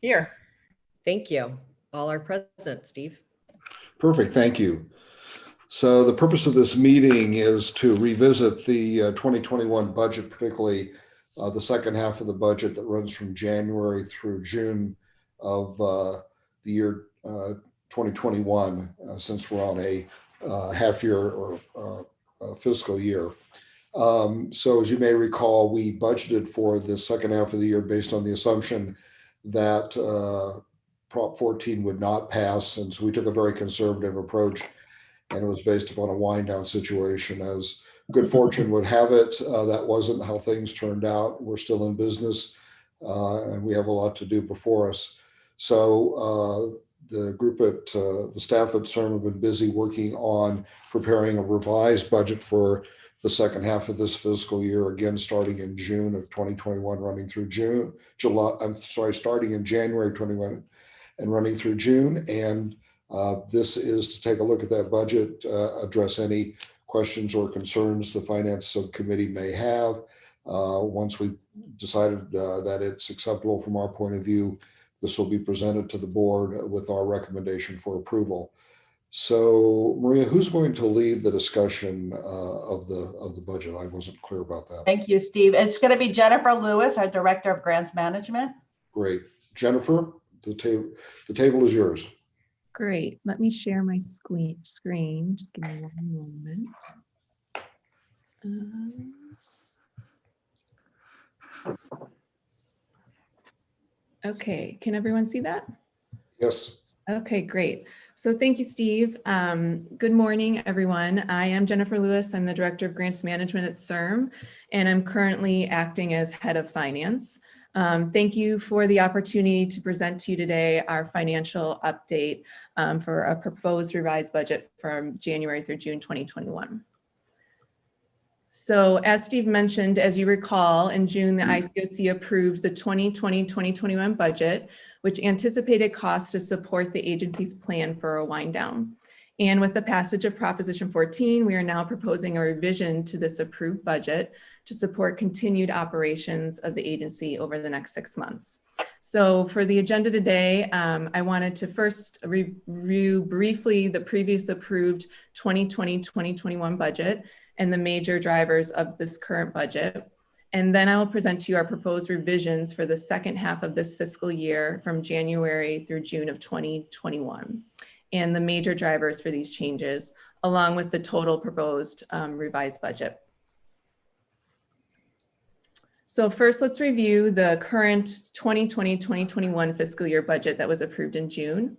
Here. Thank you. All are present, Steve. Perfect, thank you. So the purpose of this meeting is to revisit the 2021 budget, particularly the second half of the budget that runs from January through June of the year 2021, since we're on a half year or fiscal year. So as you may recall, we budgeted for the second half of the year based on the assumption that Prop 14 would not pass, and so we took a very conservative approach, and it was based upon a wind down situation. As good fortune would have it, that wasn't how things turned out. We're still in business, and we have a lot to do before us. So the group at the staff at CERM have been busy working on preparing a revised budget for the second half of this fiscal year, again, starting in June of 2021, running through starting in January 21 and running through June. And this is to take a look at that budget, address any questions or concerns the Finance Subcommittee may have. Once we've decided that it's acceptable from our point of view, this will be presented to the board with our recommendation for approval. So, Maria, who's going to lead the discussion of the budget? I wasn't clear about that. Thank you, Steve. It's going to be Jennifer Lewis, our Director of Grants Management. Great. Jennifer, the table is yours. Great. Let me share my screen. Just give me one moment. Okay, can everyone see that? Yes. Okay, great. So thank you, Steve. Good morning, everyone. I am Jennifer Lewis. I'm the Director of Grants Management at CERM, and I'm currently acting as Head of Finance. Thank you for the opportunity to present to you today our financial update for a proposed revised budget from January through June 2021. So as Steve mentioned, as you recall, in June, the ICOC approved the 2020-2021 budget, which anticipated costs to support the agency's plan for a wind down. And with the passage of Proposition 14, we are now proposing a revision to this approved budget to support continued operations of the agency over the next 6 months. So for the agenda today, I wanted to first review briefly the previous approved 2020-2021 budget and the major drivers of this current budget. And then I will present to you our proposed revisions for the second half of this fiscal year from January through June of 2021 and the major drivers for these changes, along with the total proposed revised budget. So first, let's review the current 2020-2021 fiscal year budget that was approved in June.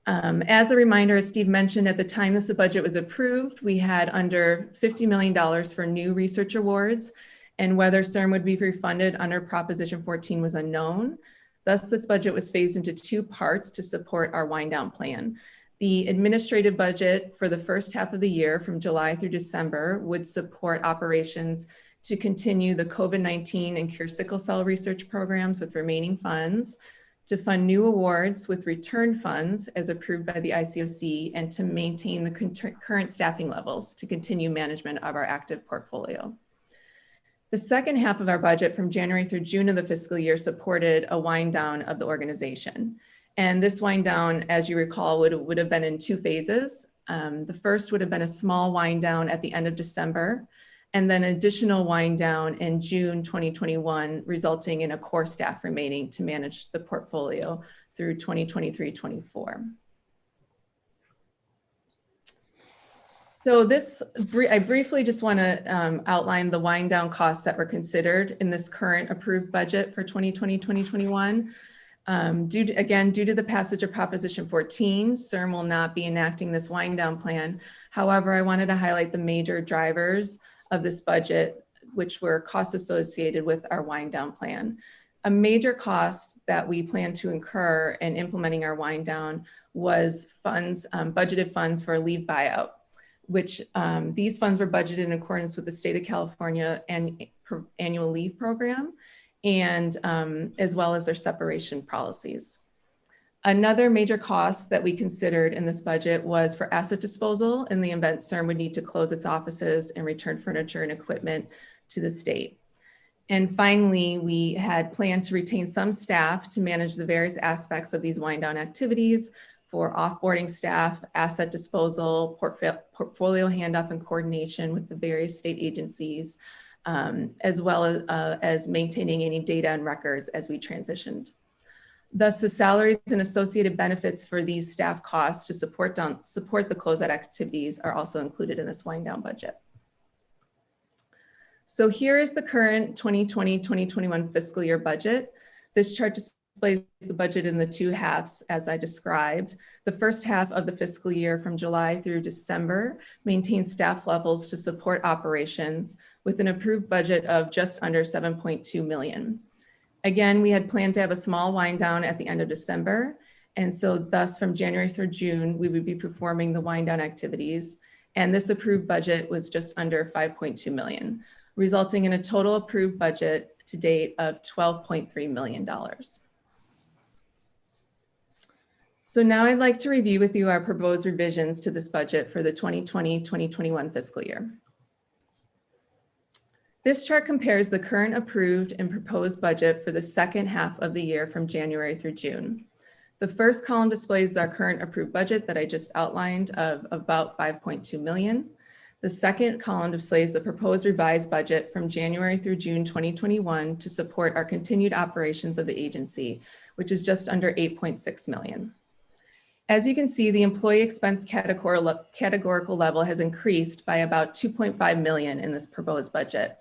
As a reminder, as Steve mentioned, at the time this budget was approved, we had under $50 million for new research awards, and whether CERM would be refunded under Proposition 14 was unknown. Thus, this budget was phased into 2 parts to support our wind down plan. The administrative budget for the first half of the year from July through December would support operations to continue the COVID-19 and cure sickle cell research programs with remaining funds, to fund new awards with return funds as approved by the ICOC, and to maintain the current staffing levels to continue management of our active portfolio. The second half of our budget from January through June of the fiscal year supported a wind down of the organization. And this wind down, as you recall, would have been in 2 phases. The first would have been a small wind down at the end of December, and then additional wind down in June 2021, resulting in a core staff remaining to manage the portfolio through 2023-24. So I briefly just want to outline the wind down costs that were considered in this current approved budget for 2020-2021. Due to the passage of Proposition 14, CERM will not be enacting this wind down plan. However, I wanted to highlight the major drivers of this budget, which were costs associated with our wind down plan. A major cost that we plan to incur in implementing our wind down was funds, budgeted funds for a leave buyout, which these funds were budgeted in accordance with the state of California and annual leave program, and as well as their separation policies. Another major cost that we considered in this budget was for asset disposal in the event CERM would need to close its offices and return furniture and equipment to the state. And finally, we had planned to retain some staff to manage the various aspects of these wind down activities for offboarding staff, asset disposal, portfolio handoff and coordination with the various state agencies, as well as maintaining any data and records as we transitioned. Thus, the salaries and associated benefits for these staff costs to support the closeout activities are also included in this wind down budget. So here is the current 2020-2021 fiscal year budget. This chart displays the budget in the two halves as I described. The first half of the fiscal year from July through December maintains staff levels to support operations with an approved budget of just under 7.2 million. Again, we had planned to have a small wind down at the end of December. And so thus from January through June, we would be performing the wind down activities. And this approved budget was just under 5.2 million, resulting in a total approved budget to date of $12.3 million. So now I'd like to review with you our proposed revisions to this budget for the 2020-2021 fiscal year. This chart compares the current approved and proposed budget for the second half of the year from January through June. The first column displays our current approved budget that I just outlined of about 5.2 million. The second column displays the proposed revised budget from January through June 2021 to support our continued operations of the agency, which is just under 8.6 million. As you can see, the employee expense categorical level has increased by about 2.5 million in this proposed budget.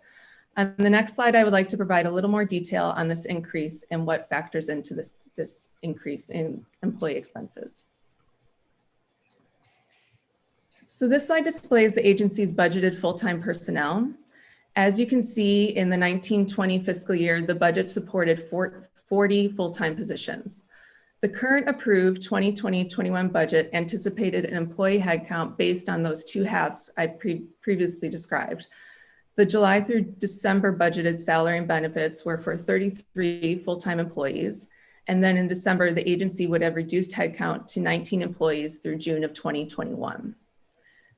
On the next slide, I would like to provide a little more detail on this increase and what factors into this increase in employee expenses. So this slide displays the agency's budgeted full-time personnel. As you can see in the 1920 fiscal year, the budget supported 40 full-time positions. The current approved 2020-21 budget anticipated an employee headcount based on those two halves I previously described. The July through December budgeted salary and benefits were for 33 full-time employees. And then in December, the agency would have reduced headcount to 19 employees through June of 2021.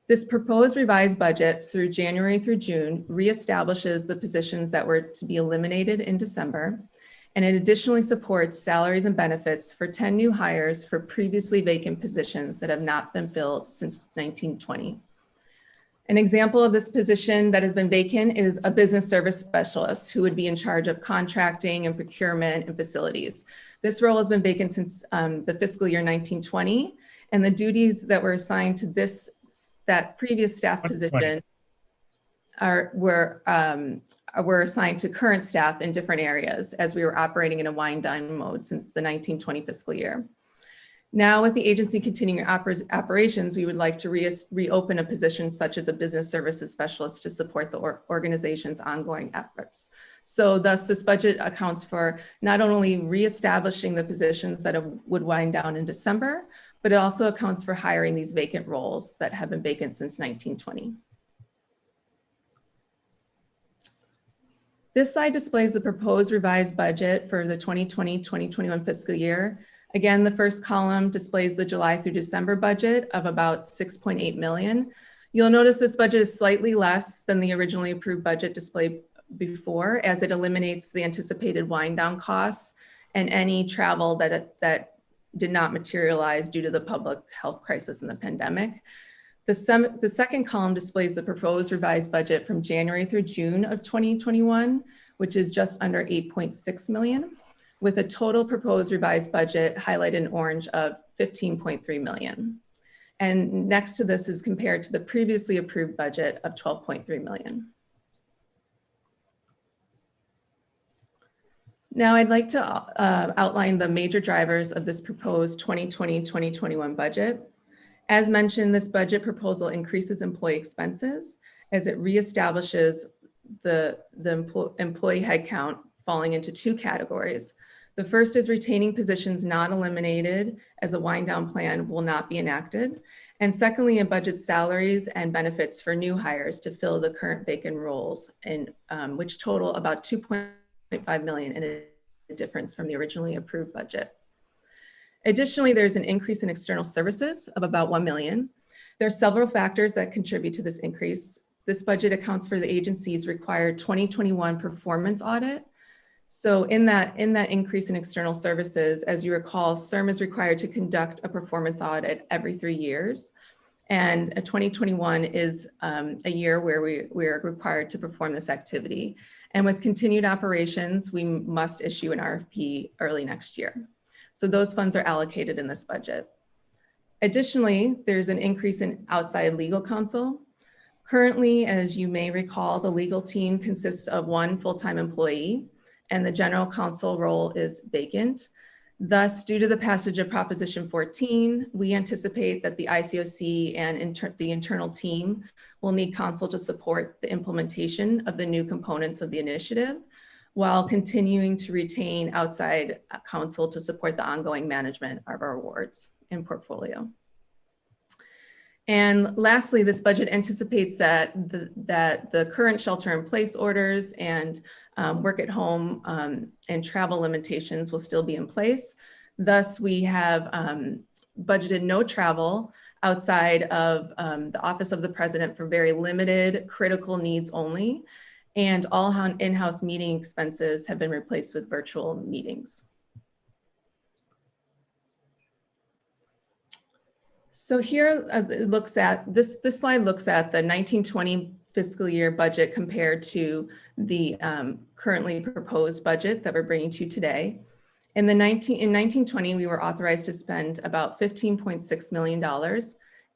This proposed revised budget through January through June reestablishes the positions that were to be eliminated in December. And it additionally supports salaries and benefits for 10 new hires for previously vacant positions that have not been filled since 1920. An example of this position that has been vacant is a business service specialist who would be in charge of contracting and procurement and facilities. This role has been vacant since the fiscal year 1920, and the duties that were assigned to that previous staff position were assigned to current staff in different areas as we were operating in a wind down mode since the 1920 fiscal year. Now with the agency continuing operations, we would like to reopen a position such as a business services specialist to support the organization's ongoing efforts. So thus this budget accounts for not only reestablishing the positions that would wind down in December, but it also accounts for hiring these vacant roles that have been vacant since 1920. This slide displays the proposed revised budget for the 2020-2021 fiscal year. Again, the first column displays the July through December budget of about 6.8 million. You'll notice this budget is slightly less than the originally approved budget displayed before, as it eliminates the anticipated wind down costs and any travel that did not materialize due to the public health crisis and the pandemic. The second column displays the proposed revised budget from January through June of 2021, which is just under 8.6 million, with a total proposed revised budget highlighted in orange of 15.3 million. And next to this is compared to the previously approved budget of 12.3 million. Now I'd like to outline the major drivers of this proposed 2020-2021 budget. As mentioned, this budget proposal increases employee expenses as it reestablishes the employee headcount falling into two categories. The first is retaining positions not eliminated as a wind down plan will not be enacted. And secondly, it budgets salaries and benefits for new hires to fill the current vacant roles, which total about 2.5 million in a difference from the originally approved budget. Additionally, there's an increase in external services of about 1 million. There are several factors that contribute to this increase. This budget accounts for the agency's required 2021 performance audit. So in that increase in external services, as you recall, CIRM is required to conduct a performance audit every 3 years. And 2021 is a year where we are required to perform this activity. And with continued operations, we must issue an RFP early next year. So those funds are allocated in this budget. Additionally, there's an increase in outside legal counsel. Currently, as you may recall, the legal team consists of 1 full-time employee, and the general counsel role is vacant. Thus, due to the passage of Proposition 14, we anticipate that the ICOC and the internal team will need counsel to support the implementation of the new components of the initiative, while continuing to retain outside counsel to support the ongoing management of our awards and portfolio. And lastly, this budget anticipates that the current shelter-in-place orders and work at home and travel limitations will still be in place. Thus, we have budgeted no travel outside of the Office of the President for very limited critical needs only, and all in-house meeting expenses have been replaced with virtual meetings. So here this slide looks at the 1920 fiscal year budget compared to the currently proposed budget that we're bringing to you today. In 1920, we were authorized to spend about $15.6 million,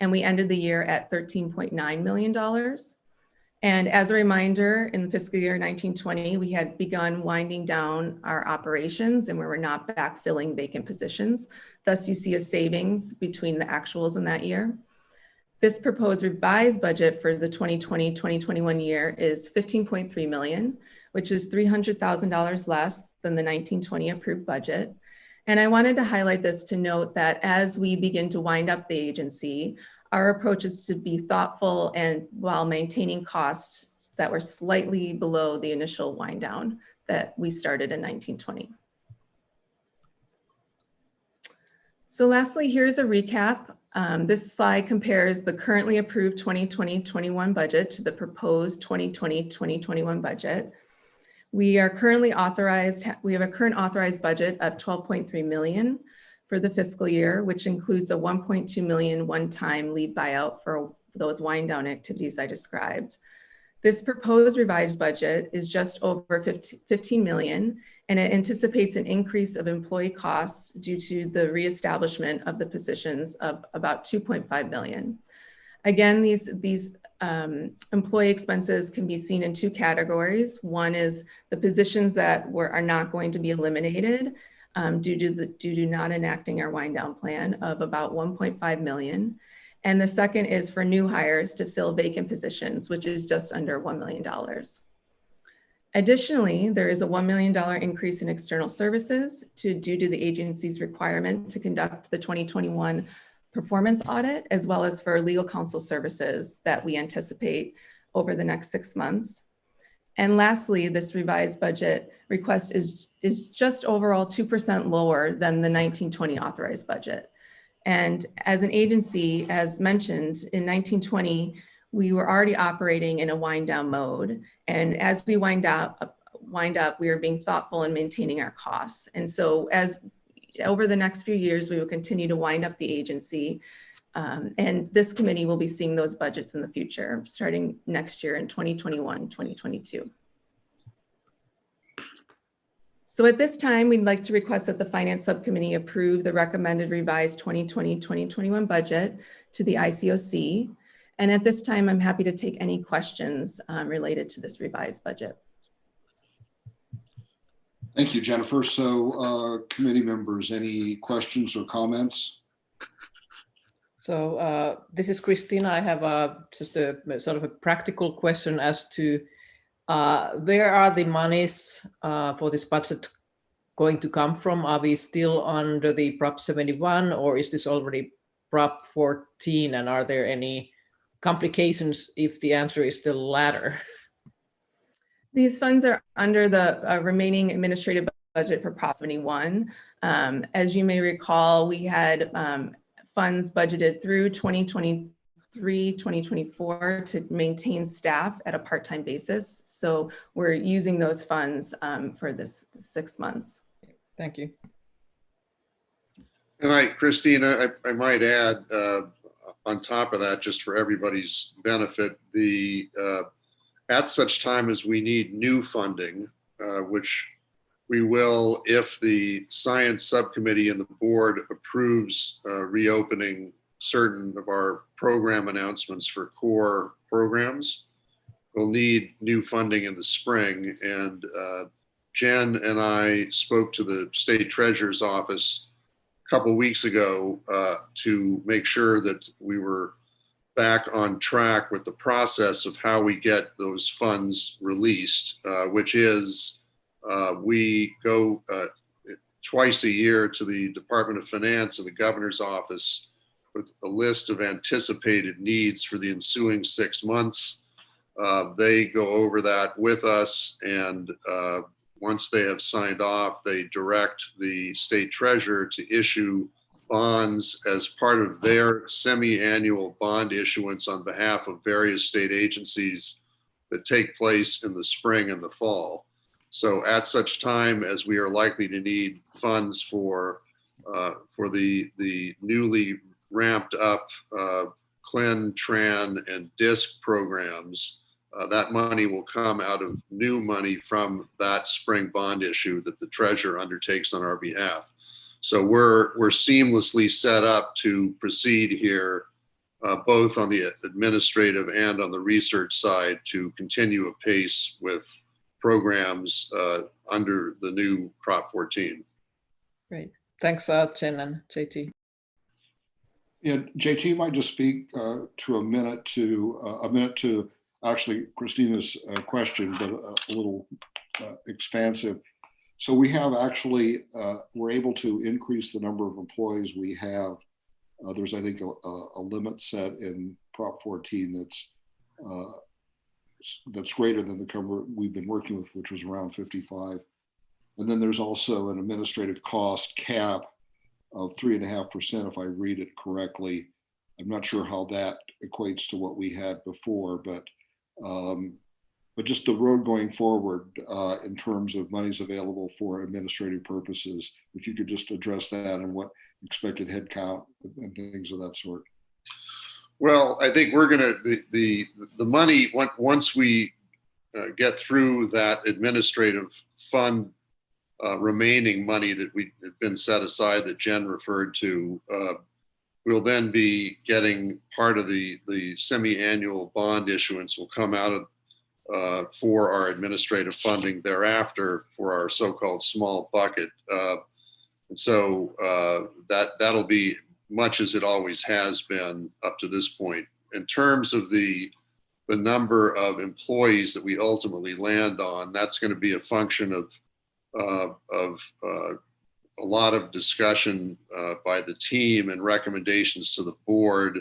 and we ended the year at $13.9 million. And as a reminder, in the fiscal year 1920, we had begun winding down our operations and we were not backfilling vacant positions. Thus, you see a savings between the actuals in that year. This proposed revised budget for the 2020-2021 year is $15.3 million, which is $300,000 less than the 1920 approved budget. And I wanted to highlight this to note that as we begin to wind up the agency, our approach is to be thoughtful and while maintaining costs that were slightly below the initial wind down that we started in 1920. So lastly, here's a recap. This slide compares the currently approved 2020-21 budget to the proposed 2020-2021 budget. We have a current authorized budget of $12.3 million for the fiscal year, which includes a $1.2 million one-time leave buyout for those wind down activities I described. This proposed revised budget is just over $15 million, and it anticipates an increase of employee costs due to the reestablishment of the positions of about $2.5 million. Again, these employee expenses can be seen in 2 categories. One is the positions that are not going to be eliminated due to not enacting our wind down plan of about $1.5 million. And the second is for new hires to fill vacant positions, which is just under $1 million. Additionally, there is a $1 million increase in external services due to the agency's requirement to conduct the 2021 performance audit, as well as for legal counsel services that we anticipate over the next 6 months. And lastly, this revised budget request is just overall 2% lower than the 1920 authorized budget. And as an agency, as mentioned, in 1920, we were already operating in a wind down mode. And as we wind up, we are being thoughtful in maintaining our costs. And so over the next few years, we will continue to wind up the agency. And this committee will be seeing those budgets in the future, starting next year in 2021, 2022. So at this time, we'd like to request that the Finance Subcommittee approve the recommended revised 2020-2021 budget to the ICOC. And at this time, I'm happy to take any questions related to this revised budget. Thank you, Jennifer. So committee members, any questions or comments? So this is Christina. I have just a sort of a practical question as to where are the monies for this budget going to come from? Are we still under the Prop 71 or is this already Prop 14? And are there any complications if the answer is the latter? These funds are under the remaining administrative budget for Prop 71. As you may recall, we had funds budgeted through 2020 2024 to maintain staff at a part-time basis. So we're using those funds for this 6 months. Thank you. And Christina, I might add, on top of that, just for everybody's benefit, at such time as we need new funding, which we will, if the science subcommittee and the board approves reopening certain of our program announcements for core programs, we'll need new funding in the spring. And Jen and I spoke to the state treasurer's office a couple weeks ago to make sure that we were back on track with the process of how we get those funds released, which is we go twice a year to the Department of Finance and the governor's office with a list of anticipated needs for the ensuing 6 months. They go over that with us, and once they have signed off, they direct the state treasurer to issue bonds as part of their semi-annual bond issuance on behalf of various state agencies that take place in the spring and the fall. So at such time as we are likely to need funds for the newly ramped up CLIN, TRAN, and DISC programs, that money will come out of new money from that spring bond issue that the treasurer undertakes on our behalf. So we're seamlessly set up to proceed here, both on the administrative and on the research side, to continue apace with programs under the new Prop 14. Great. Thanks, Jen and JT. Yeah, JT, you might just speak to a minute to actually Christina's question, but a little expansive. So we have actually, we're able to increase the number of employees we have. There's, I think, a limit set in Prop 14 that's greater than the cover we've been working with, which was around 55. And then there's also an administrative cost cap of 3.5%, if I read it correctly. I'm not sure how that equates to what we had before, but just the road going forward in terms of monies available for administrative purposes, if you could just address that and what expected headcount and things of that sort. Well, I think we're gonna, the money, once we get through that administrative fund remaining money that we had been set aside that Jen referred to, we'll then be getting part of the semi-annual bond issuance will come out of for our administrative funding thereafter for our so-called small bucket. And so that'll be much as it always has been up to this point. In terms of the number of employees that we ultimately land on, that's going to be a function of a lot of discussion by the team and recommendations to the board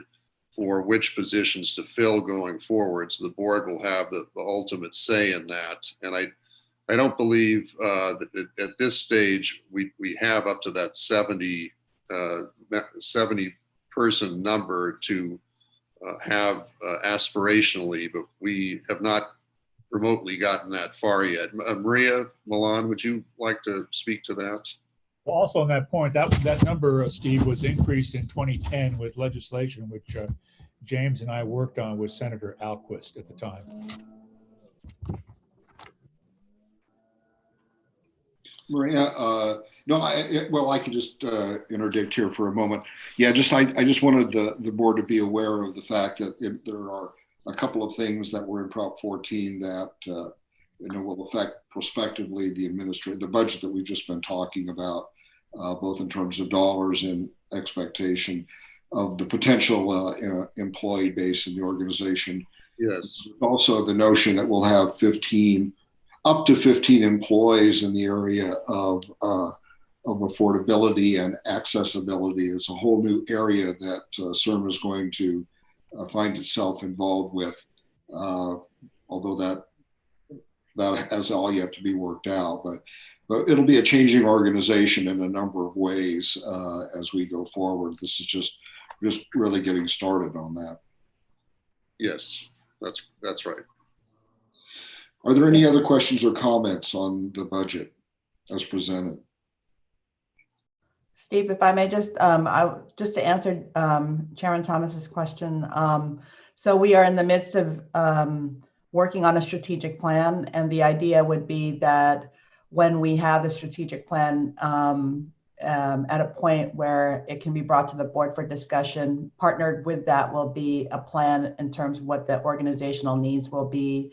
for which positions to fill going forward. So the board will have the ultimate say in that. And I don't believe that at this stage we have up to that 70 person number to have aspirationally, but we have not remotely gotten that far yet. Maria Milan, would you like to speak to that? Well, also on that point, that number, Steve, was increased in 2010 with legislation, which James and I worked on with Senator Alquist at the time. Maria, no, I could just interdict here for a moment. Yeah, I just wanted the board to be aware of the fact that there are a couple of things that were in Prop 14 that will affect prospectively the budget that we've just been talking about, both in terms of dollars and expectation of the potential employee base in the organization. Yes. Also, the notion that we'll have up to 15 employees in the area of affordability and accessibility. Is a whole new area that CIRMA is going to find itself involved with, although that has all yet to be worked out. But it'll be a changing organization in a number of ways as we go forward. This is just really getting started on that. Yes, that's right. Are there any other questions or comments on the budget as presented? Steve, if I may just to answer Chairman Thomas's question. So we are in the midst of working on a strategic plan, and the idea would be that when we have the strategic plan at a point where it can be brought to the board for discussion, partnered with that will be a plan in terms of what the organizational needs will be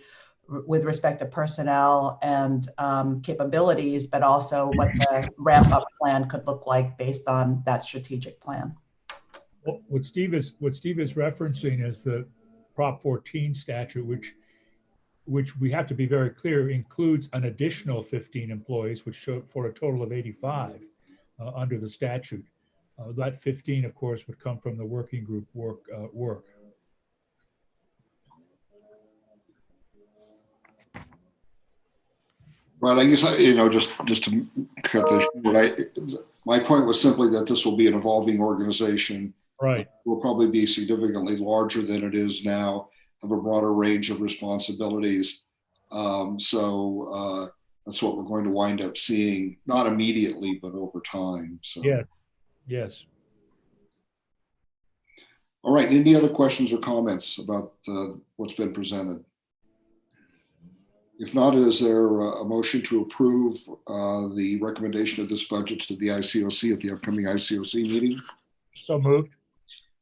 with respect to personnel and capabilities, but also what the ramp up plan could look like based on that strategic plan. Well, what Steve is referencing is the Prop 14 statute, which we have to be very clear includes an additional 15 employees, which show for a total of 85 under the statute. That 15, of course, would come from the working group work. Right, I guess, just to cut this, my point was simply that this will be an evolving organization. Right. Will probably be significantly larger than it is now, have a broader range of responsibilities. So that's what we're going to wind up seeing, not immediately, but over time. So. Yeah. Yes. All right, any other questions or comments about what's been presented? If not, is there a motion to approve the recommendation of this budget to the ICOC at the upcoming ICOC meeting? So moved.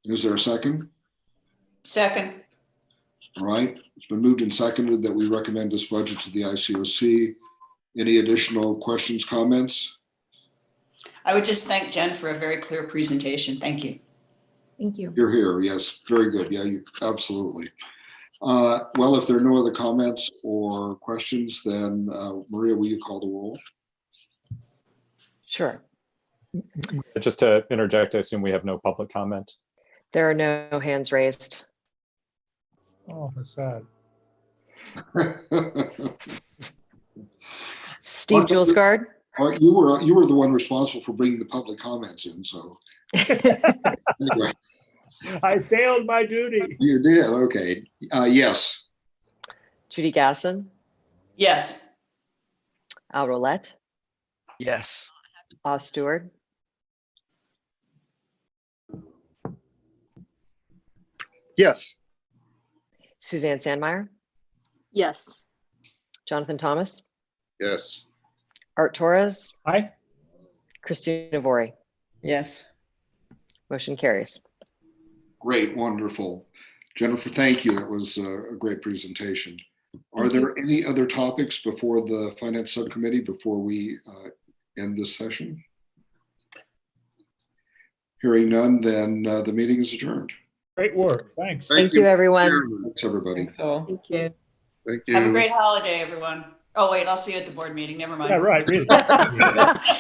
Is there a second? Second. All right, it's been moved and seconded that we recommend this budget to the ICOC. Any additional questions, comments? I would just thank Jen for a very clear presentation. Thank you. Thank you. You're here, yes, very good. Yeah, absolutely. Well, if there are no other comments or questions, then Maria, will you call the roll? Sure. Just to interject, I assume we have no public comment. There are no hands raised. Oh, that's sad. Steve Julesgaard? You were the one responsible for bringing the public comments in, so. Anyway. I failed my duty. You did, okay. Yes. Judy Gasson? Yes. Al Roulette? Yes. Bob Stewart? Yes. Suzanne Sandmeyer? Yes. Jonathan Thomas? Yes. Art Torres? Aye. Christina Vori? Yes. Motion carries. Great, wonderful. Jennifer, thank you. That was a great presentation. Are there any other topics before the Finance Subcommittee before we end this session? Hearing none, then the meeting is adjourned. Great work. Thanks. Thank you, everyone. Thanks, everybody. So. Thank you. Thank you. Have a great holiday, everyone. Oh, wait, I'll see you at the board meeting. Never mind. Yeah, right. Really.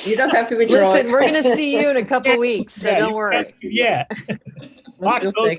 You don't have to withdraw. Listen, we're going to see you in a couple weeks, so Yeah, don't worry. Yeah. Lock those doors.